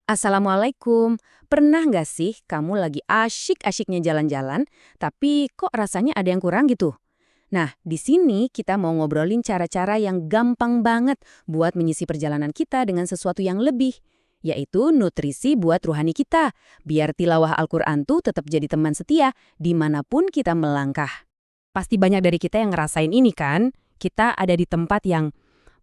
Assalamualaikum. Pernah nggak sih kamu lagi asyik-asyiknya jalan-jalan, tapi kok rasanya ada yang kurang gitu? Nah, di sini kita mau ngobrolin cara-cara yang gampang banget buat mengisi perjalanan kita dengan sesuatu yang lebih, yaitu nutrisi buat ruhani kita, biar tilawah Al-Quran tuh tetap jadi teman setia dimanapun kita melangkah. Pasti banyak dari kita yang ngerasain ini kan? Kita ada di tempat yang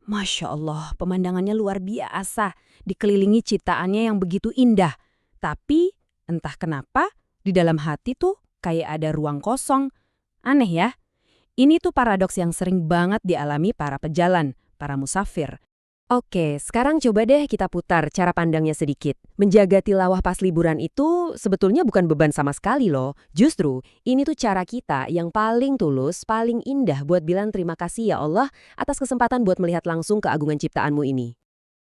Masya Allah, pemandangannya luar biasa, dikelilingi ciptaannya yang begitu indah. Tapi, entah kenapa, di dalam hati tuh kayak ada ruang kosong. Aneh ya? Ini tuh paradoks yang sering banget dialami para pejalan, para musafir. Oke, sekarang coba deh kita putar cara pandangnya sedikit. Menjaga tilawah pas liburan itu sebetulnya bukan beban sama sekali loh. Justru, ini tuh cara kita yang paling tulus, paling indah buat bilang terima kasih ya Allah atas kesempatan buat melihat langsung keagungan ciptaanmu ini.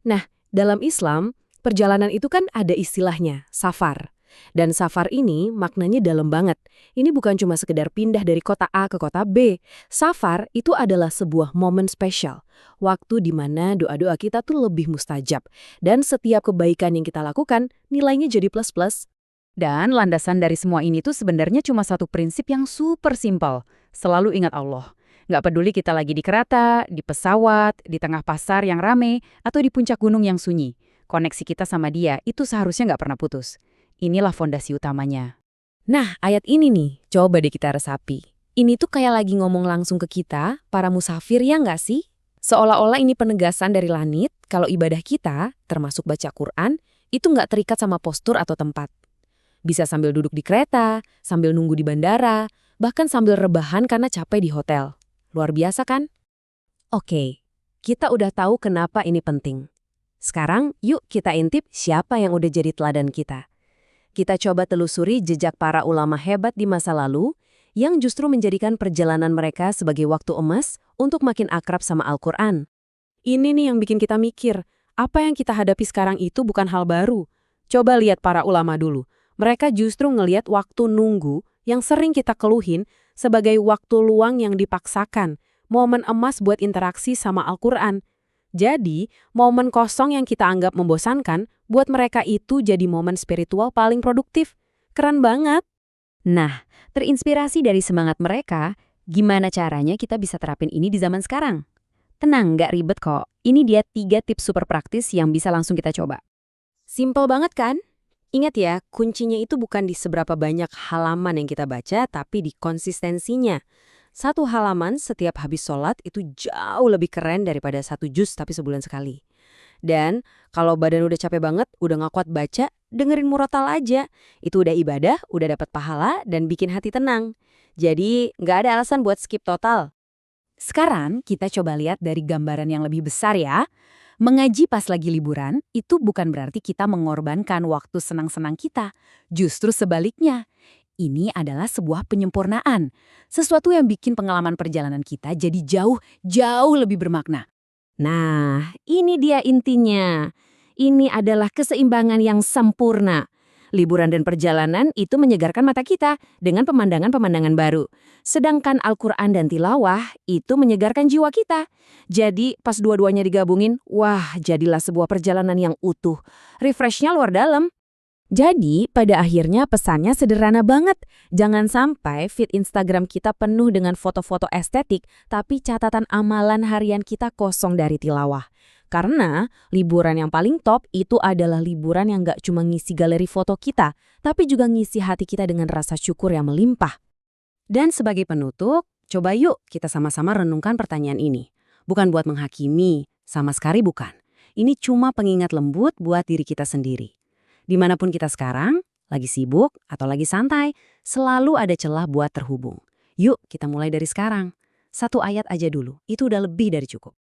Nah, dalam Islam, perjalanan itu kan ada istilahnya, safar. Dan safar ini maknanya dalam banget. Ini bukan cuma sekedar pindah dari kota A ke kota B. Safar itu adalah sebuah momen spesial. Waktu di mana doa-doa kita tuh lebih mustajab. Dan setiap kebaikan yang kita lakukan, nilainya jadi plus-plus. Dan landasan dari semua ini tuh sebenarnya cuma satu prinsip yang super simpel. Selalu ingat Allah. Nggak peduli kita lagi di kereta, di pesawat, di tengah pasar yang rame, atau di puncak gunung yang sunyi. Koneksi kita sama Dia itu seharusnya nggak pernah putus. Inilah fondasi utamanya. Nah, ayat ini nih, coba deh kita resapi. Ini tuh kayak lagi ngomong langsung ke kita, para musafir ya nggak sih? Seolah-olah ini penegasan dari langit, kalau ibadah kita, termasuk baca Quran, itu nggak terikat sama postur atau tempat. Bisa sambil duduk di kereta, sambil nunggu di bandara, bahkan sambil rebahan karena capek di hotel. Luar biasa kan? Oke, kita udah tahu kenapa ini penting. Sekarang, yuk kita intip siapa yang udah jadi teladan kita. Kita coba telusuri jejak para ulama hebat di masa lalu yang justru menjadikan perjalanan mereka sebagai waktu emas untuk makin akrab sama Al-Quran. Ini nih yang bikin kita mikir, apa yang kita hadapi sekarang itu bukan hal baru. Coba lihat para ulama dulu. Mereka justru ngelihat waktu nunggu yang sering kita keluhin sebagai waktu luang yang dipaksakan, momen emas buat interaksi sama Al-Quran. Jadi, momen kosong yang kita anggap membosankan, buat mereka itu jadi momen spiritual paling produktif. Keren banget. Nah, terinspirasi dari semangat mereka, gimana caranya kita bisa terapin ini di zaman sekarang? Tenang, nggak ribet kok. Ini dia 3 tips super praktis yang bisa langsung kita coba. Simple banget kan? Ingat ya, kuncinya itu bukan di seberapa banyak halaman yang kita baca, tapi di konsistensinya. 1 halaman setiap habis sholat itu jauh lebih keren daripada 1 juz tapi sebulan sekali. Dan kalau badan udah capek banget, udah nggak kuat baca, dengerin murotal aja. Itu udah ibadah, udah dapat pahala, dan bikin hati tenang. Jadi nggak ada alasan buat skip total. Sekarang kita coba lihat dari gambaran yang lebih besar ya. Mengaji pas lagi liburan itu bukan berarti kita mengorbankan waktu senang-senang kita. Justru sebaliknya. Ini adalah sebuah penyempurnaan. Sesuatu yang bikin pengalaman perjalanan kita jadi jauh lebih bermakna. Nah, ini dia intinya. Ini adalah keseimbangan yang sempurna. Liburan dan perjalanan itu menyegarkan mata kita dengan pemandangan-pemandangan baru. Sedangkan Al-Quran dan tilawah itu menyegarkan jiwa kita. Jadi pas dua-duanya digabungin, wah jadilah sebuah perjalanan yang utuh. Refreshnya luar dalam. Jadi, pada akhirnya pesannya sederhana banget. Jangan sampai feed Instagram kita penuh dengan foto-foto estetik, tapi catatan amalan harian kita kosong dari tilawah. Karena liburan yang paling top itu adalah liburan yang nggak cuma ngisi galeri foto kita, tapi juga ngisi hati kita dengan rasa syukur yang melimpah. Dan sebagai penutup, coba yuk kita sama-sama renungkan pertanyaan ini. Bukan buat menghakimi, sama sekali bukan. Ini cuma pengingat lembut buat diri kita sendiri. Dimanapun kita sekarang, lagi sibuk atau lagi santai, selalu ada celah buat terhubung. Yuk kita mulai dari sekarang. 1 ayat aja dulu, itu udah lebih dari cukup.